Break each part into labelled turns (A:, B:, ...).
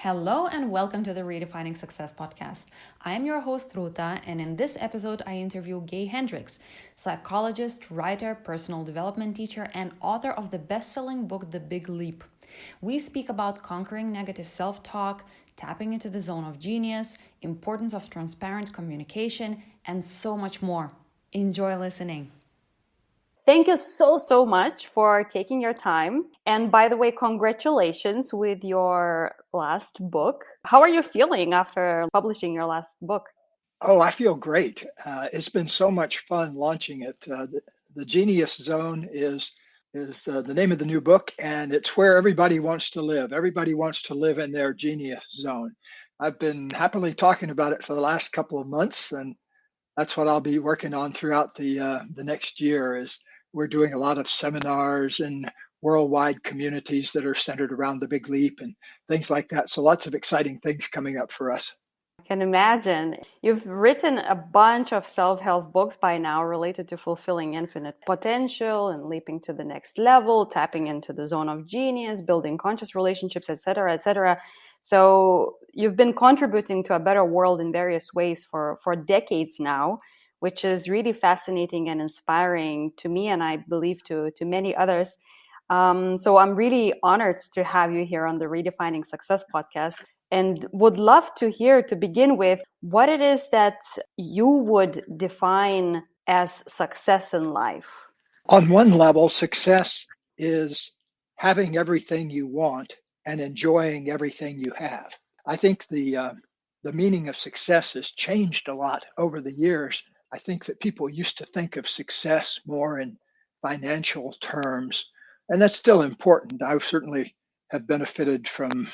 A: Hello and welcome to the Redefining Success podcast. I am your host Ruta, and in this episode, I interview Hendricks, psychologist, writer, personal development teacher, and author of the best-selling book The Big Leap. We speak about conquering negative self-talk, tapping into the zone of genius, importance of transparent communication, and so much more. Enjoy listening. Thank you so much for taking your time. And by the way, congratulations with your last book. How are you feeling after publishing your last book?
B: Oh, I feel great. It's been so much fun launching it. The Genius Zone is the name of the new book, and it's where everybody wants to live. Everybody wants to live in their genius zone. I've been happily talking about it for the last couple of months, and that's what I'll be working on throughout the next year. Is we're doing a lot of seminars and worldwide communities that are centered around the Big Leap and things like that. So lots of exciting things coming up for us.
A: Can imagine. You've written a bunch of self-help books by now related to fulfilling infinite potential and leaping to the next level, tapping into the zone of genius, building conscious relationships, etc., etc. So you've been contributing to a better world in various ways for decades now, which is really fascinating and inspiring to me, and I believe to many others. So I'm really honored to have you here on the Redefining Success podcast, and would love to hear, to begin with, what it is that you would define as success in life.
B: On one level, success is having everything you want and enjoying everything you have. I think the meaning of success has changed a lot over the years. I think that people used to think of success more in financial terms, and that's still important. I certainly have benefited from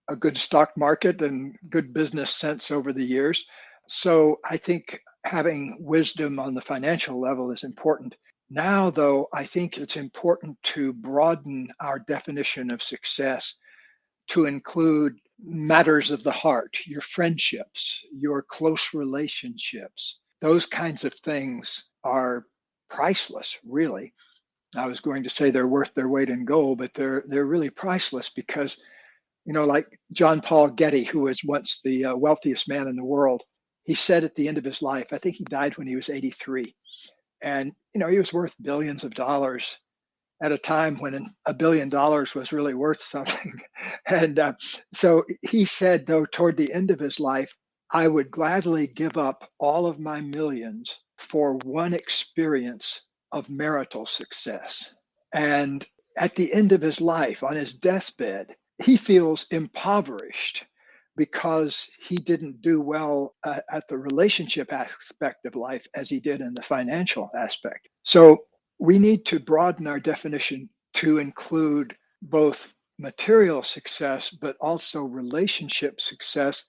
B: a good stock market and good business sense over the years. So I think having wisdom on the financial level is important. Now, though, I think it's important to broaden our definition of success to include matters of the heart, your friendships, your close relationships. Those kinds of things are priceless, really. I was going to say they're worth their weight in gold, but they're really priceless because, like John Paul Getty, who was once the wealthiest man in the world, he said at the end of his life, I think he died when he was 83, and he was worth billions of dollars at a time when $1 billion was really worth something. And so he said, though, toward the end of his life, I would gladly give up all of my millions for one experience of marital success. And at the end of his life, on his deathbed, he feels impoverished because he didn't do well at the relationship aspect of life as he did in the financial aspect. So we need to broaden our definition to include both material success, but also relationship success.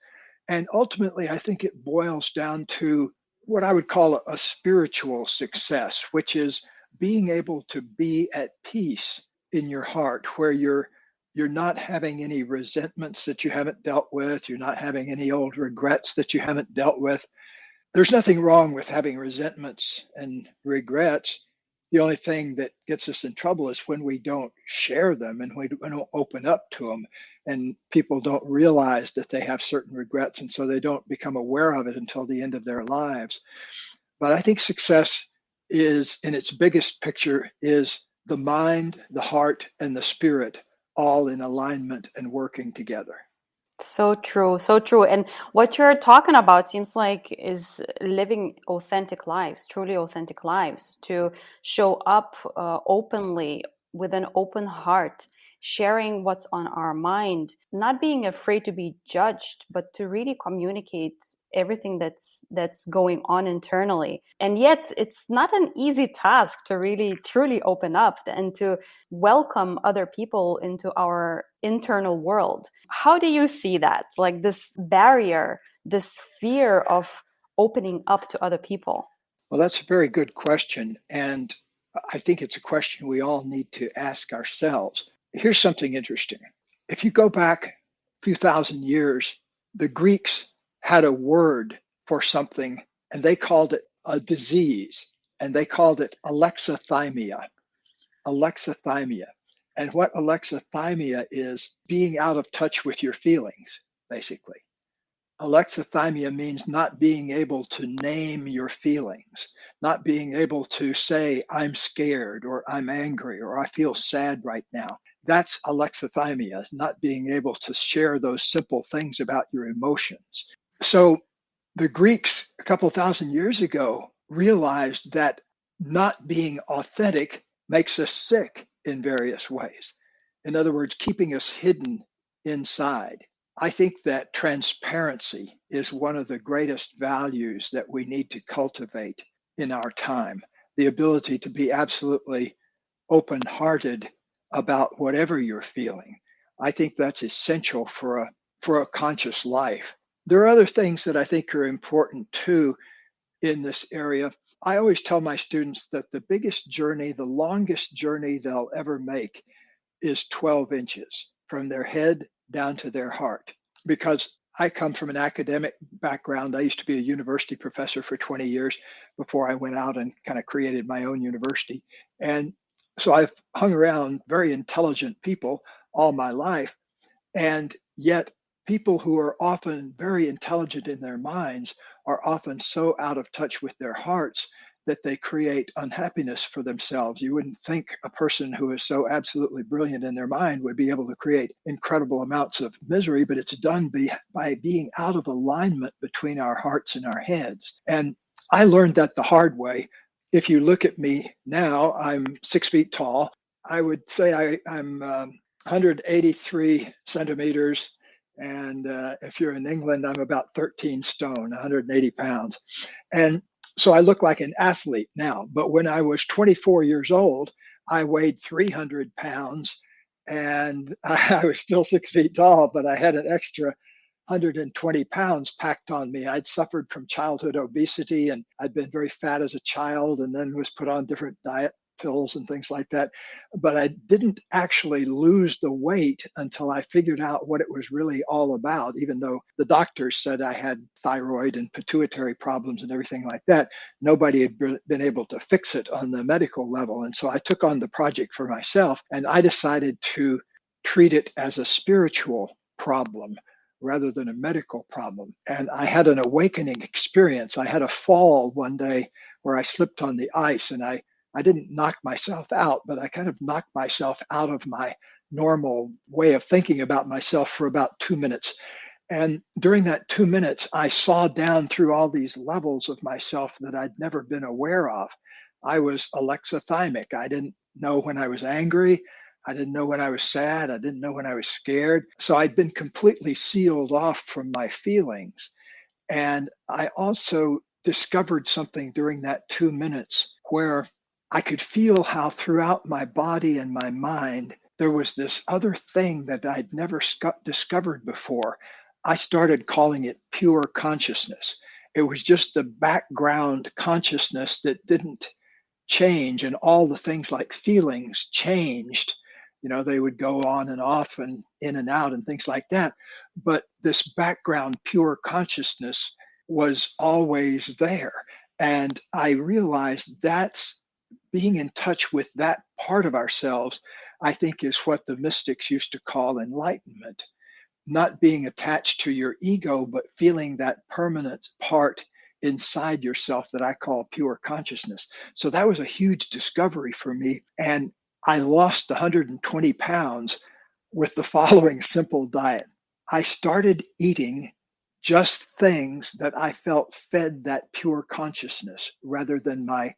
B: And ultimately, I think it boils down to what I would call a spiritual success, which is being able to be at peace in your heart, where you're not having any resentments that you haven't dealt with. You're not having any old regrets that you haven't dealt with. There's nothing wrong with having resentments and regrets. The only thing that gets us in trouble is when we don't share them and we don't open up to them, and people don't realize that they have certain regrets, and so they don't become aware of it until the end of their lives. But I think success is, in its biggest picture, is the mind, the heart, and the spirit all in alignment and working together.
A: So true, so true. And what you're talking about seems like is living authentic lives, truly authentic lives, to show up openly with an open heart, sharing what's on our mind, not being afraid to be judged, but to really communicate everything that's going on internally. And yet it's not an easy task to really truly open up and to welcome other people into our internal world. How do you see that? Like this barrier, this fear of opening up to other people?
B: Well, that's a very good question. And I think it's a question we all need to ask ourselves. Here's something interesting. If you go back a few thousand years, the Greeks had a word for something, and they called it a disease, and they called it alexithymia. Alexithymia. And what alexithymia is being out of touch with your feelings, basically. Alexithymia means not being able to name your feelings, not being able to say, I'm scared, or I'm angry, or I feel sad right now. That's alexithymia, not being able to share those simple things about your emotions. So the Greeks, a couple thousand years ago, realized that not being authentic makes us sick in various ways. In other words, keeping us hidden inside. I think that transparency is one of the greatest values that we need to cultivate in our time. The ability to be absolutely open hearted about whatever you're feeling. I think that's essential for a conscious life. There are other things that I think are important too in this area. I always tell my students that the biggest journey, the longest journey they'll ever make is 12 inches from their head down to their heart. Because I come from an academic background. I used to be a university professor for 20 years before I went out and kind of created my own university. And so I've hung around very intelligent people all my life. And yet, people who are often very intelligent in their minds are often so out of touch with their hearts that they create unhappiness for themselves. You wouldn't think a person who is so absolutely brilliant in their mind would be able to create incredible amounts of misery, but it's done by being out of alignment between our hearts and our heads. And I learned that the hard way. If you look at me now, I'm 6 feet tall. I would say I'm 183 centimeters. And if you're in England, I'm about 13 stone, 180 pounds. And so I look like an athlete now. But when I was 24 years old, I weighed 300 pounds and I was still 6 feet tall, but I had an extra 120 pounds packed on me. I'd suffered from childhood obesity and I'd been very fat as a child and then was put on different diet pills and things like that. But I didn't actually lose the weight until I figured out what it was really all about, even though the doctors said I had thyroid and pituitary problems and everything like that. Nobody had been able to fix it on the medical level. And so I took on the project for myself and I decided to treat it as a spiritual problem rather than a medical problem. And I had an awakening experience. I had a fall one day where I slipped on the ice and I didn't knock myself out, but I kind of knocked myself out of my normal way of thinking about myself for about 2 minutes. And during that 2 minutes, I saw down through all these levels of myself that I'd never been aware of. I was alexithymic. I didn't know when I was angry. I didn't know when I was sad. I didn't know when I was scared. So I'd been completely sealed off from my feelings. And I also discovered something during that 2 minutes where I could feel how throughout my body and my mind, there was this other thing that I'd never discovered before. I started calling it pure consciousness. It was just the background consciousness that didn't change, and all the things like feelings changed. You know, they would go on and off and in and out and things like that. But this background pure consciousness was always there. And I realized that's being in touch with that part of ourselves, I think, is what the mystics used to call enlightenment. Not being attached to your ego, but feeling that permanent part inside yourself that I call pure consciousness. So that was a huge discovery for me. And I lost 120 pounds with the following simple diet. I started eating just things that I felt fed that pure consciousness rather than my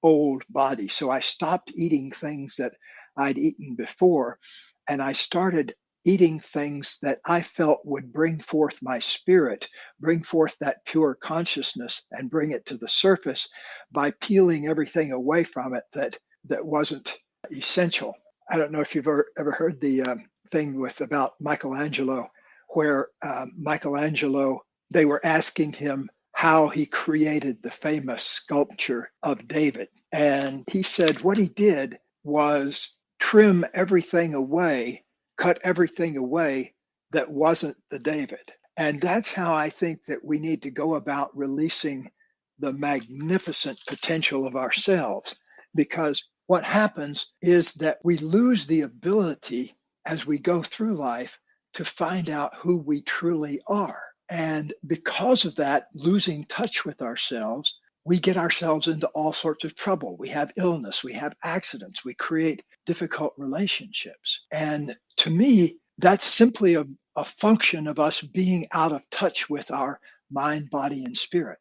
B: old body. So I stopped eating things that I'd eaten before, and I started eating things that I felt would bring forth my spirit, bring forth that pure consciousness and bring it to the surface by peeling everything away from it that wasn't essential. I don't know if you've ever heard the thing about Michelangelo, where Michelangelo, they were asking him how he created the famous sculpture of David. And he said what he did was trim everything away, cut everything away that wasn't the David. And that's how I think that we need to go about releasing the magnificent potential of ourselves. Because what happens is that we lose the ability as we go through life to find out who we truly are. And because of that, losing touch with ourselves, we get ourselves into all sorts of trouble. We have illness, we have accidents, we create difficult relationships. And to me, that's simply a function of us being out of touch with our mind, body, and spirit.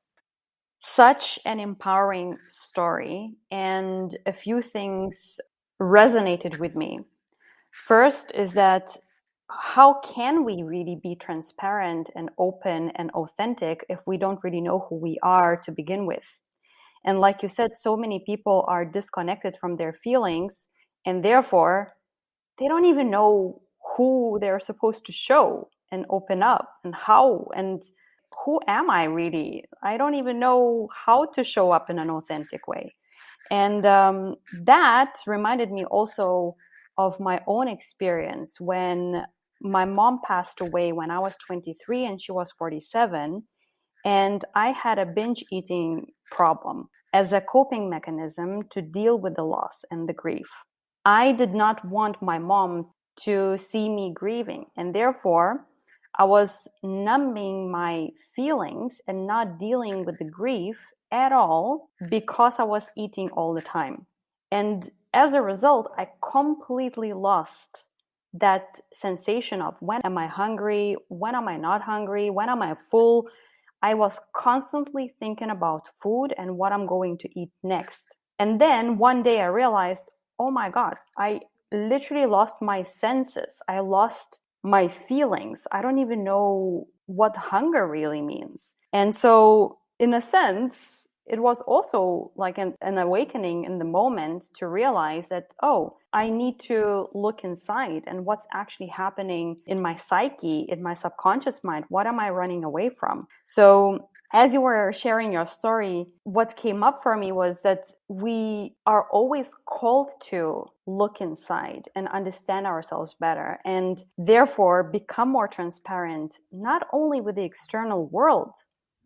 A: Such an empowering story, and a few things resonated with me. First is that how can we really be transparent and open and authentic if we don't really know who we are to begin with? And like you said, so many people are disconnected from their feelings, and therefore they don't even know who they're supposed to show and open up and how, and who am I really? I don't even know how to show up in an authentic way. And that reminded me also of my own experience when my mom passed away when I was 23 and she was 47. And I had a binge eating problem as a coping mechanism to deal with the loss and the grief. I did not want my mom to see me grieving, and therefore I was numbing my feelings and not dealing with the grief at all because I was eating all the time. And as a result, I completely lost that sensation of when am I hungry, when am I not hungry, when am I full. I was constantly thinking about food and what I'm going to eat next. And then one day I realized, oh my God, I literally lost my senses. I lost my feelings. I don't even know what hunger really means. And so, in a sense, it was also like an awakening in the moment to realize that, oh, I need to look inside and what's actually happening in my psyche, in my subconscious mind. What am I running away from? So as you were sharing your story, what came up for me was that we are always called to look inside and understand ourselves better, and therefore become more transparent, not only with the external world,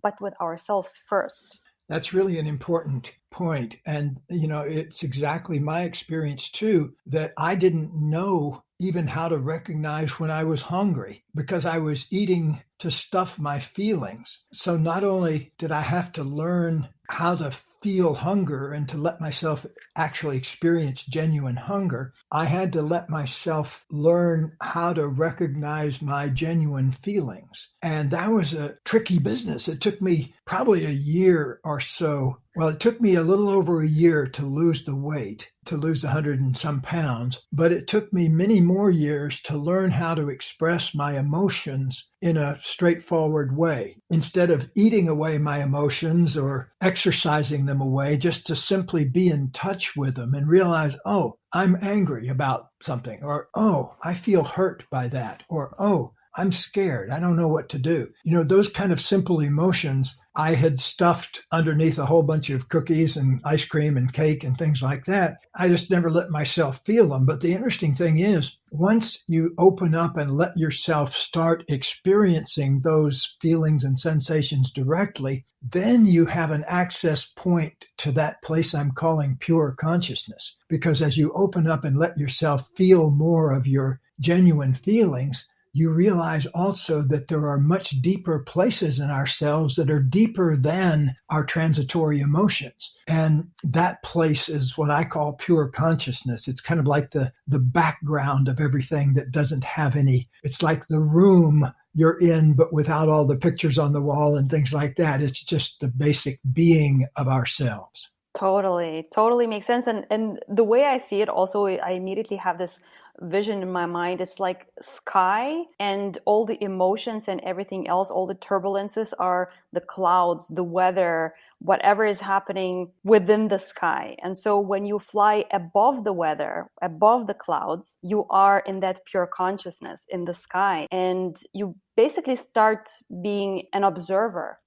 A: but with ourselves first.
C: That's really an important point. And, it's exactly my experience too, that I didn't know even how to recognize when I was hungry because I was eating to stuff my feelings. So not only did I have to learn how to feel hunger and to let myself actually experience genuine hunger, I had to let myself learn how to recognize my genuine feelings. And that was a tricky business. It took me probably a year or so. Well, it took me a little over a year to lose the weight, to lose 100 and some pounds, but it took me many more years to learn how to express my emotions in a straightforward way. Instead of eating away my emotions or exercising them away, just to simply be in touch with them and realize, oh, I'm angry about something, or, oh, I feel hurt by that, or, oh, I'm scared. I don't know what to do. Those kind of simple emotions I had stuffed underneath a whole bunch of cookies and ice cream and cake and things like that. I just never let myself feel them. But the interesting thing is, once you open up and let yourself start experiencing those feelings and sensations directly, then you have an access point to that place I'm calling pure consciousness. Because as you open up and let yourself feel more of your genuine feelings, you realize also that there are much deeper places in ourselves that are deeper than our transitory emotions. And that place is what I call pure consciousness. It's kind of like the background of everything that doesn't have any. It's like the room you're in, but without all the pictures on the wall and things like that. It's just the basic being of ourselves.
A: Totally makes sense. And the way I see it also, I immediately have this vision in my mind. It's like sky, and all the emotions and everything else, all the turbulences are the clouds, the weather, whatever is happening within the sky. And so when you fly above the weather, above the clouds, you are in that pure consciousness in the sky. And you basically start being an observer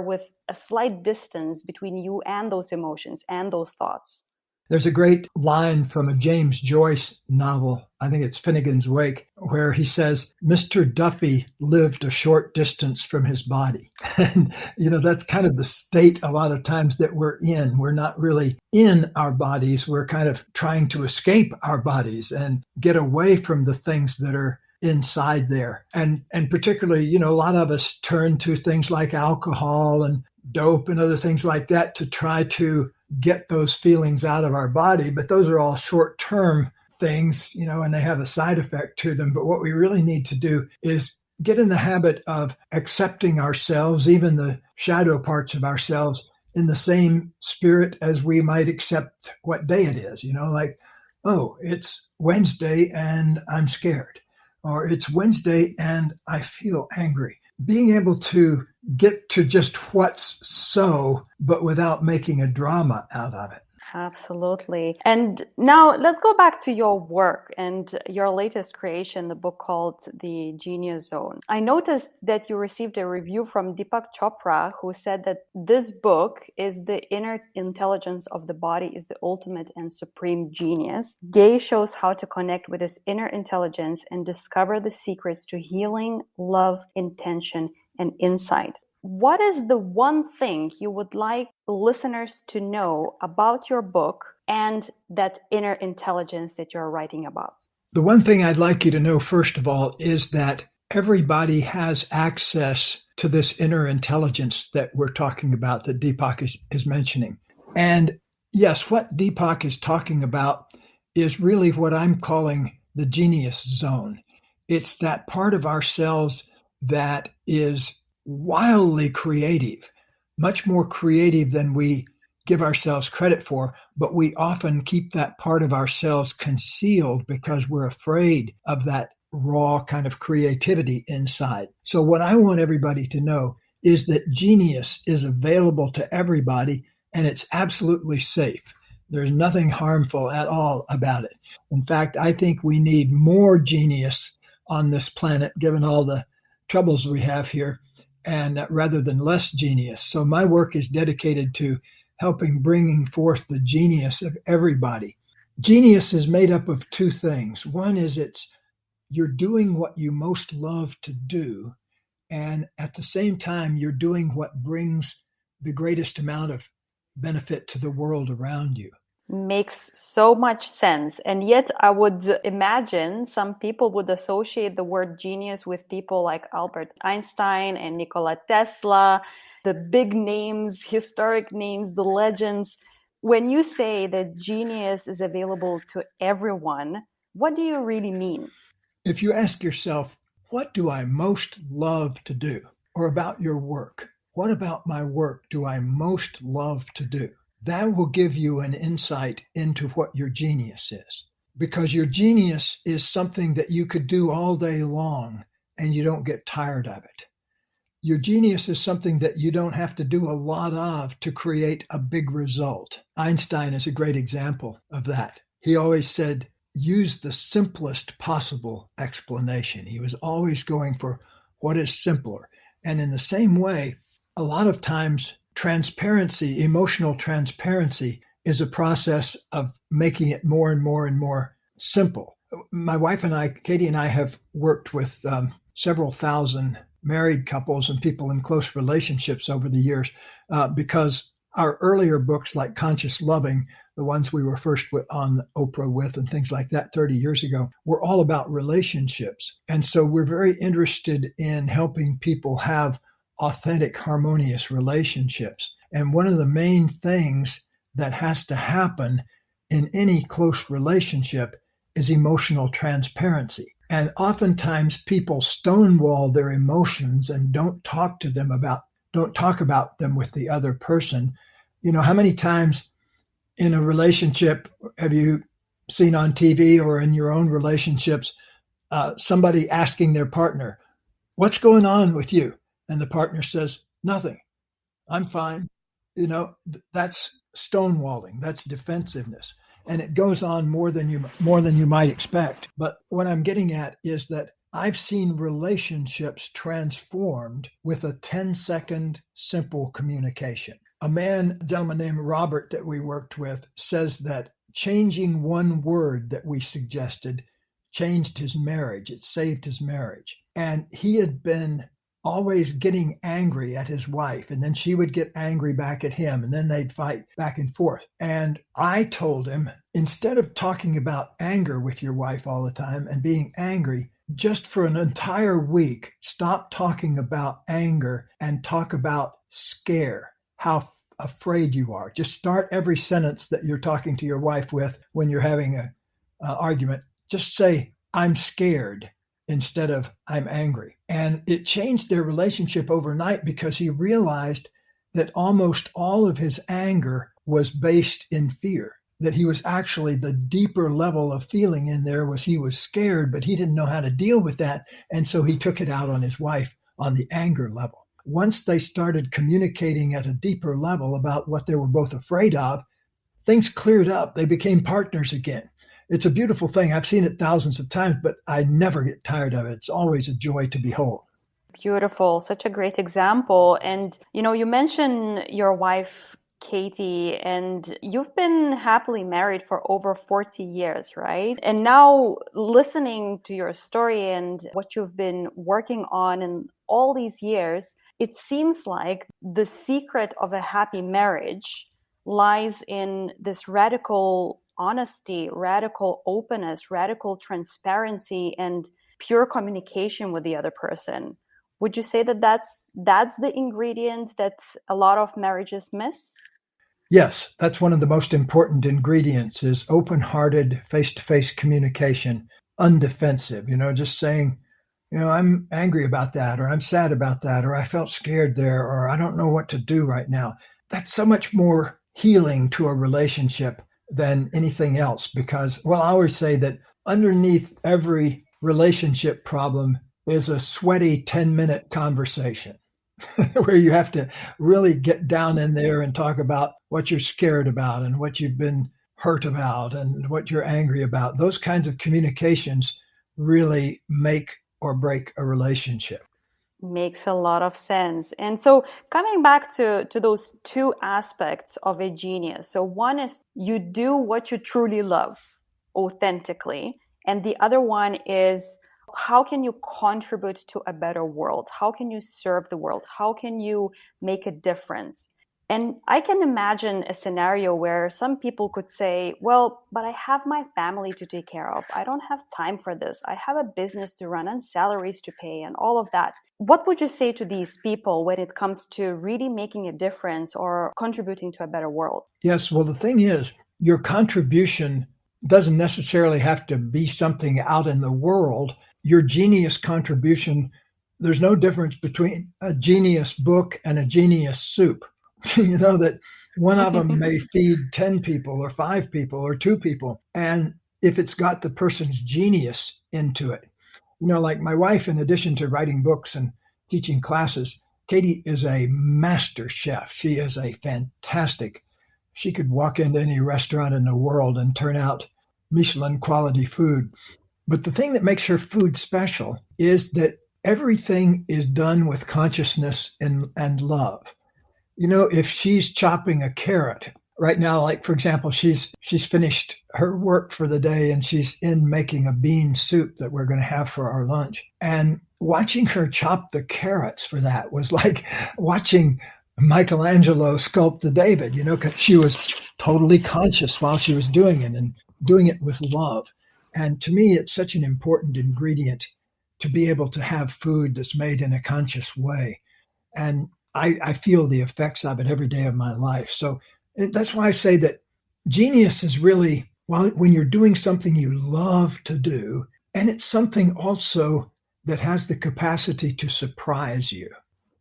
A: with a slight distance between you and those emotions and those thoughts.
C: There's a great line from a James Joyce novel, I think it's Finnegan's Wake, where he says, Mr. Duffy lived a short distance from his body. And, that's kind of the state a lot of times that we're in. We're not really in our bodies. We're kind of trying to escape our bodies and get away from the things that are inside there. And particularly, a lot of us turn to things like alcohol and dope and other things like that to try to get those feelings out of our body. But those are all short-term things, and they have a side effect to them. But what we really need to do is get in the habit of accepting ourselves, even the shadow parts of ourselves, in the same spirit as we might accept what day it is, like, oh, it's Wednesday and I'm scared, or it's Wednesday and I feel angry. Being able to get to just what's so, but without making a drama out of it.
A: Absolutely. And now let's go back to your work and your latest creation, the book called The Genius Zone. I noticed that you received a review from Deepak Chopra, who said that this book is the inner intelligence of the body is the ultimate and supreme genius. Gay shows how to connect with this inner intelligence and discover the secrets to healing, love, intention, and insight. What is the one thing you would like listeners to know about your book and that inner intelligence that you're writing about?
C: The one thing I'd like you to know, first of all, is that everybody has access to this inner intelligence that we're talking about, that Deepak is mentioning. And yes, what Deepak is talking about is really what I'm calling the genius zone. It's that part of ourselves that is wildly creative, much more creative than we give ourselves credit for, but we often keep that part of ourselves concealed because we're afraid of that raw kind of creativity inside. So what I want everybody to know is that genius is available to everybody and it's absolutely safe. There's nothing harmful at all about it. In fact, I think we need more genius on this planet, given all the troubles we have here, and rather than less genius. So my work is dedicated to helping bringing forth the genius of everybody. Genius is made up of two things. One is you're doing what you most love to do, and at the same time, you're doing what brings the greatest amount of benefit to the world around you.
A: Makes so much sense. And yet I would imagine some people would associate the word genius with people like Albert Einstein and Nikola Tesla, the big names, historic names, the legends. When you say that genius is available to everyone, what do you really mean?
C: If you ask yourself, what do I most love to do? Or about your work, what about my work do I most love to do? That will give you an insight into what your genius is. Because your genius is something that you could do all day long and you don't get tired of it. Your genius is something that you don't have to do a lot of to create a big result. Einstein is a great example of that. He always said, use the simplest possible explanation. He was always going for what is simpler. And in the same way, a lot of times transparency, emotional transparency, is a process of making it more and more and more simple. My wife and I, Katie and I, have worked with several thousand married couples and people in close relationships over the years because our earlier books like Conscious Loving, the ones we were first on Oprah with and things like that 30 years ago, were all about relationships. And so we're very interested in helping people have authentic, harmonious relationships. And one of the main things that has to happen in any close relationship is emotional transparency. And oftentimes people stonewall their emotions and don't talk about them with the other person. You know, how many times in a relationship have you seen on TV or in your own relationships, somebody asking their partner, what's going on with you? And the partner says, nothing, I'm fine. You know, that's stonewalling, that's defensiveness. And it goes on more than you might expect. But what I'm getting at is that I've seen relationships transformed with a 10-second simple communication. A gentleman named Robert that we worked with says that changing one word that we suggested changed his marriage. It saved his marriage. And he had been always getting angry at his wife, and then she would get angry back at him, and then they'd fight back and forth. And I told him, instead of talking about anger with your wife all the time and being angry, just for an entire week, stop talking about anger and talk about scare, how afraid you are. Just start every sentence that you're talking to your wife with when you're having an argument. Just say, I'm scared, instead of I'm angry. And it changed their relationship overnight because he realized that almost all of his anger was based in fear. That he was actually, the deeper level of feeling in there was he was scared, but he didn't know how to deal with that. And so he took it out on his wife on the anger level. Once they started communicating at a deeper level about what they were both afraid of, things cleared up. They became partners again. It's a beautiful thing. I've seen it thousands of times, but I never get tired of it. It's always a joy to behold.
A: Beautiful. Such a great example. And, you mentioned your wife, Katie, and you've been happily married for over 40 years, right? And now listening to your story and what you've been working on in all these years, it seems like the secret of a happy marriage lies in this radical honesty, radical openness, radical transparency, and pure communication with the other person. Would you say that that's the ingredient that a lot of marriages miss?
C: Yes, that's one of the most important ingredients is open-hearted, face-to-face communication, undefensive, just saying, I'm angry about that, or I'm sad about that, or I felt scared there, or I don't know what to do right now. That's so much more healing to a relationship than anything else because, I always say that underneath every relationship problem is a sweaty 10-minute conversation where you have to really get down in there and talk about what you're scared about and what you've been hurt about and what you're angry about. Those kinds of communications really make or break a relationship.
A: Makes a lot of sense. And so coming back to those two aspects of a genius. So one is you do what you truly love authentically. And the other one is how can you contribute to a better world? How can you serve the world? How can you make a difference? And I can imagine a scenario where some people could say, well, but I have my family to take care of. I don't have time for this. I have a business to run and salaries to pay and all of that. What would you say to these people when it comes to really making a difference or contributing to a better world?
C: Yes, well, the thing is, your contribution doesn't necessarily have to be something out in the world. Your genius contribution, there's no difference between a genius book and a genius soup. That one of them may feed 10 people or 5 people or 2 people. And if it's got the person's genius into it, like my wife, in addition to writing books and teaching classes, Katie is a master chef. She is a fantastic. She could walk into any restaurant in the world and turn out Michelin quality food. But the thing that makes her food special is that everything is done with consciousness and love. If she's chopping a carrot right now, like for example, she's finished her work for the day and she's in making a bean soup that we're going to have for our lunch. And watching her chop the carrots for that was like watching Michelangelo sculpt the David, because she was totally conscious while she was doing it and doing it with love. And to me, it's such an important ingredient to be able to have food that's made in a conscious way. And I feel the effects of it every day of my life. So that's why I say that genius is really, when you're doing something you love to do, and it's something also that has the capacity to surprise you.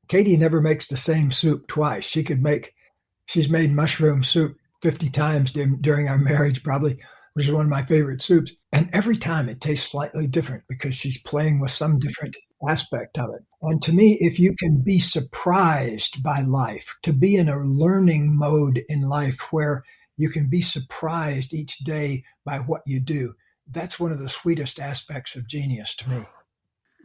C: Katie never makes the same soup twice. She's made mushroom soup 50 times during our marriage, probably, which is one of my favorite soups. And every time it tastes slightly different because she's playing with some different aspect of it. And to me, if you can be surprised by life, to be in a learning mode in life where you can be surprised each day by what you do, that's one of the sweetest aspects of genius to me.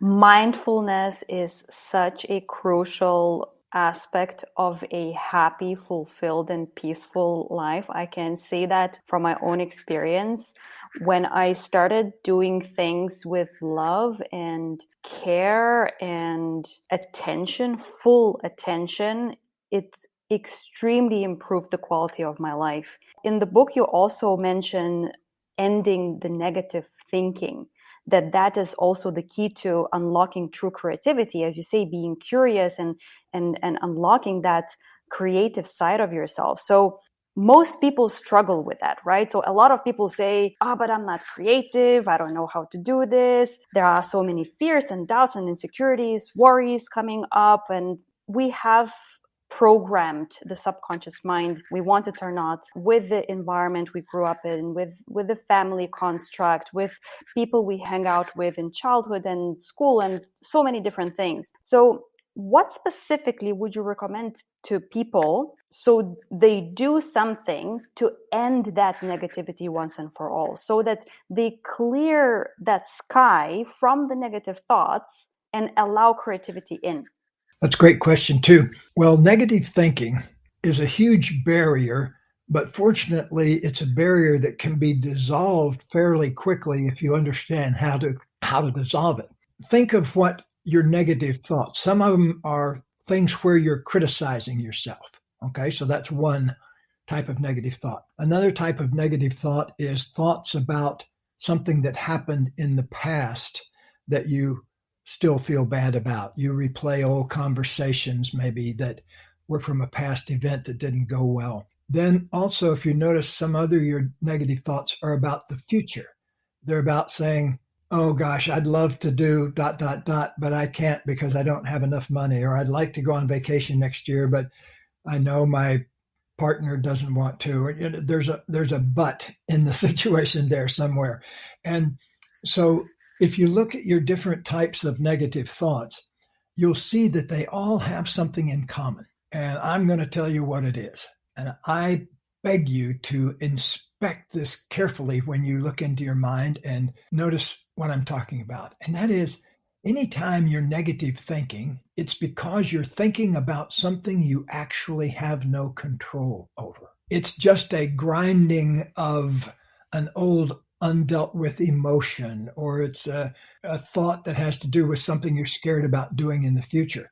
A: Mindfulness is such a crucial aspect of a happy, fulfilled, and peaceful life. I can say that from my own experience. When I started doing things with love and care and attention, full attention, it extremely improved the quality of my life. In the book, you also mention ending the negative thinking, that is also the key to unlocking true creativity, as you say, being curious and unlocking that creative side of yourself. So most people struggle with that, right? So a lot of people say, but I'm not creative, I don't know how to do this, there are so many fears and doubts and insecurities, worries coming up, and we have programmed the subconscious mind. We want to turn out with the environment we grew up in, with the family construct, with people we hang out with in childhood and school, and so many different things. So what specifically would you recommend to people so they do something to end that negativity once and for all, so that they clear that sky from the negative thoughts and allow creativity in?
C: That's a great question, too. Well, negative thinking is a huge barrier, but fortunately, it's a barrier that can be dissolved fairly quickly if you understand how to dissolve it. Think of what your negative thoughts. Some of them are things where you're criticizing yourself. Okay, so that's one type of negative thought. Another type of negative thought is thoughts about something that happened in the past that you still feel bad about. You replay old conversations maybe that were from a past event that didn't go well. Then also, if you notice, some other your negative thoughts are about the future. They're about saying, oh gosh, I'd love to do ... but I can't because I don't have enough money, or I'd like to go on vacation next year, but I know my partner doesn't want to. Or, there's a but in the situation there somewhere. And so if you look at your different types of negative thoughts, you'll see that they all have something in common. And I'm going to tell you what it is. And I beg you to inspect this carefully when you look into your mind and notice what I'm talking about. And that is, anytime you're negative thinking, it's because you're thinking about something you actually have no control over. It's just a grinding of an old undealt with emotion, or it's a thought that has to do with something you're scared about doing in the future.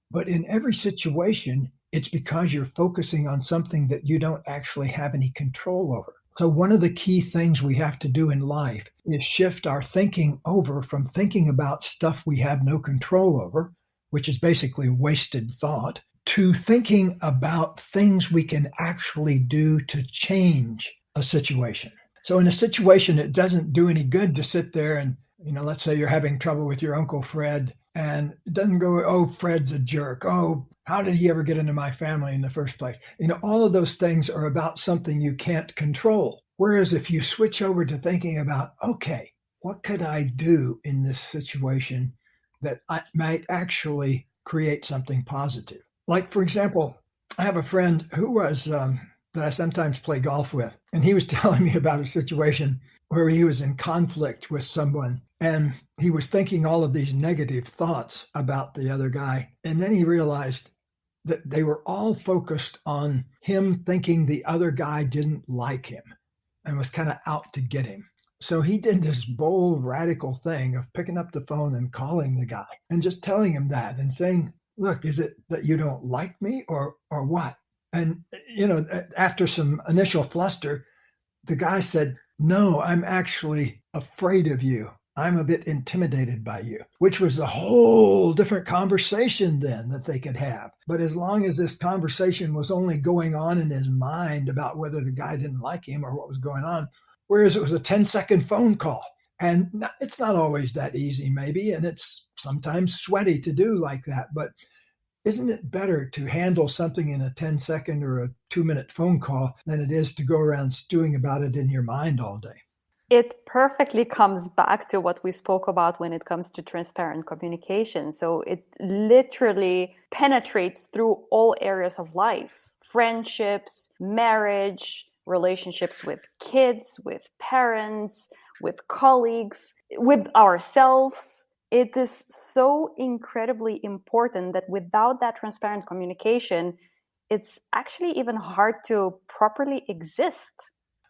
C: But in every situation, it's because you're focusing on something that you don't actually have any control over. So one of the key things we have to do in life is shift our thinking over from thinking about stuff we have no control over, which is basically wasted thought, to thinking about things we can actually do to change a situation. So in a situation, it doesn't do any good to sit there and, let's say you're having trouble with your Uncle Fred, and it doesn't go, oh, Fred's a jerk. Oh, how did he ever get into my family in the first place? All of those things are about something you can't control. Whereas if you switch over to thinking about, okay, what could I do in this situation that I might actually create something positive? Like, for example, I have a friend who was that I sometimes play golf with, and he was telling me about a situation where he was in conflict with someone, and he was thinking all of these negative thoughts about the other guy. And then he realized that they were all focused on him thinking the other guy didn't like him and was kind of out to get him. So he did this bold, radical thing of picking up the phone and calling the guy and just telling him that and saying, look, is it that you don't like me or what? And, after some initial fluster, the guy said, no, I'm actually afraid of you. I'm a bit intimidated by you, which was a whole different conversation then that they could have. But as long as this conversation was only going on in his mind about whether the guy didn't like him or what was going on, whereas it was a 10-second phone call. And it's not always that easy, maybe, and it's sometimes sweaty to do like that. But isn't it better to handle something in a 10-second or a 2-minute phone call than it is to go around stewing about it in your mind all day?
A: It perfectly comes back to what we spoke about when it comes to transparent communication. So it literally penetrates through all areas of life: friendships, marriage, relationships with kids, with parents, with colleagues, with ourselves. it is so incredibly important that without that transparent communication, it's actually even hard to properly exist.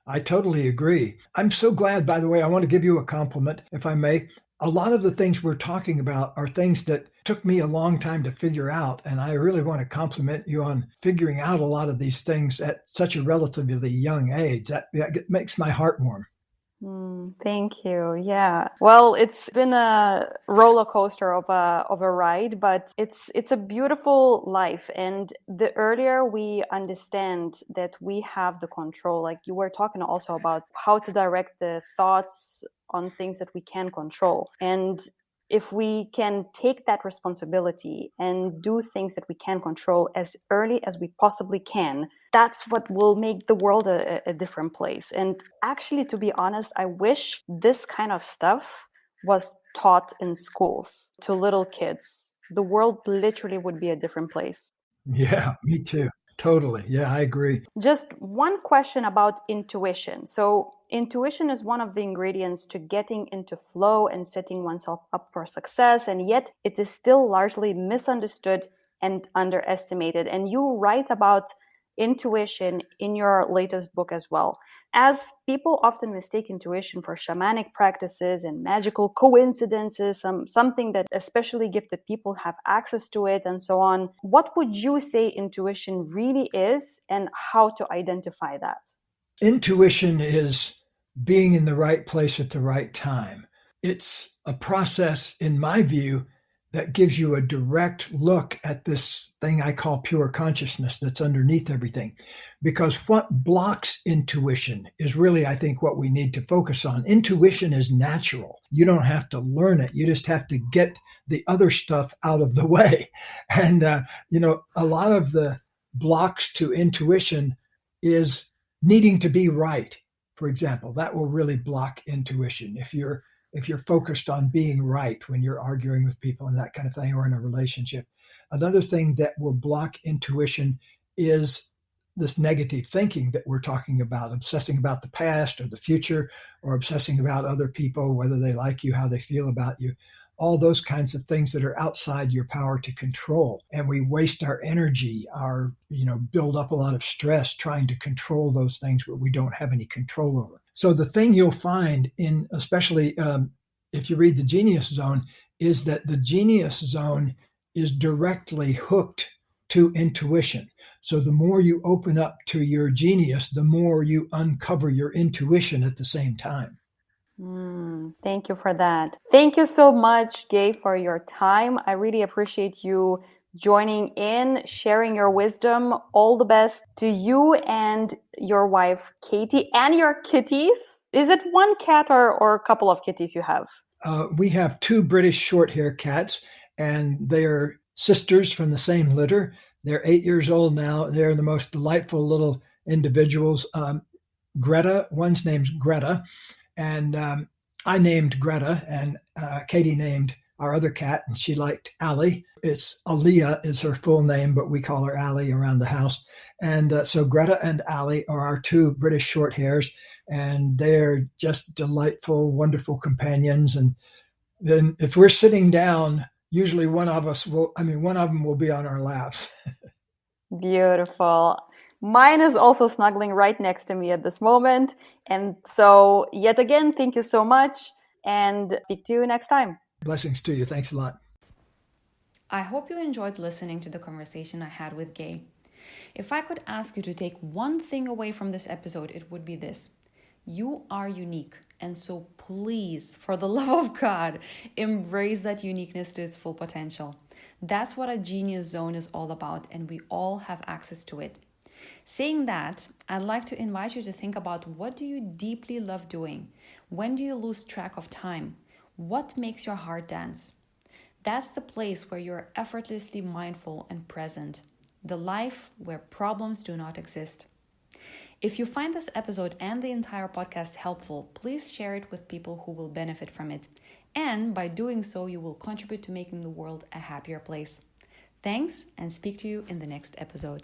C: I totally agree. I'm so glad, by the way, I want to give you a compliment, if I may. A lot of the things we're talking about are things that took me a long time to figure out. And I really want to compliment you on figuring out a lot of these things at such a relatively young age. That makes my heart warm.
A: Thank you. Yeah. Well, it's been a roller coaster of a ride, but it's a beautiful life. And the earlier we understand that we have the control, like you were talking also about how to direct the thoughts on things that we can control. And if we can take that responsibility and do things that we can control as early as we possibly can, that's what will make the world a different place. And actually, to be honest, I wish this kind of stuff was taught in schools to little kids. The world literally would be a different place.
C: Yeah, me too. Totally. Yeah, I agree.
A: Just one question about intuition. So, intuition is one of the ingredients to getting into flow and setting oneself up for success, and yet it is still largely misunderstood and underestimated. And you write about intuition in your latest book as well. As people often mistake intuition for shamanic practices and magical coincidences, something that especially gifted people have access to it and so on, what would you say intuition really is and how to identify that?
C: Intuition is being in the right place at the right time. It's a process, in my view, that gives you a direct look at this thing I call pure consciousness that's underneath everything. Because what blocks intuition is really, I think, what we need to focus on. Intuition is natural. You don't have to learn it. You just have to get the other stuff out of the way. And, a lot of the blocks to intuition is needing to be right. For example, that will really block intuition. If you're focused on being right when you're arguing with people and that kind of thing, or in a relationship. Another thing that will block intuition is this negative thinking that we're talking about, obsessing about the past or the future, or obsessing about other people, whether they like you, how they feel about you, all those kinds of things that are outside your power to control. And we waste our energy, build up a lot of stress trying to control those things where we don't have any control over. So the thing you'll find in, especially if you read The Genius Zone, is that the genius zone is directly hooked to intuition. So the more you open up to your genius, the more you uncover your intuition at the same time.
A: Thank you for that. Thank you so much, Gay, for your time. I really appreciate you joining in, sharing your wisdom. All the best to you and your wife, Katie, and your kitties. Is it one cat or a couple of kitties you have?
C: We have 2 British short-hair cats, and they are sisters from the same litter. They're 8 years old now. They're the most delightful little individuals. Greta, one's name's Greta, and I named Greta, and Katie named our other cat, and she liked Allie. It's Aaliyah is her full name, but we call her Allie around the house. And so Greta and Allie are our 2 British short hairs, and they're just delightful, wonderful companions. And then if we're sitting down, usually one of them will be on our laps.
A: Beautiful. Mine is also snuggling right next to me at this moment. And so yet again, thank you so much, and speak to you next time.
C: Blessings to you. Thanks a lot.
D: I hope you enjoyed listening to the conversation I had with Gay. If I could ask you to take one thing away from this episode, it would be this. You are unique. And so please, for the love of God, embrace that uniqueness to its full potential. That's what a genius zone is all about, and we all have access to it. Saying that, I'd like to invite you to think about, what do you deeply love doing? When do you lose track of time? What makes your heart dance? That's the place where you're effortlessly mindful and present. The life where problems do not exist. If you find this episode and the entire podcast helpful, please share it with people who will benefit from it. And by doing so, you will contribute to making the world a happier place. Thanks, and speak to you in the next episode.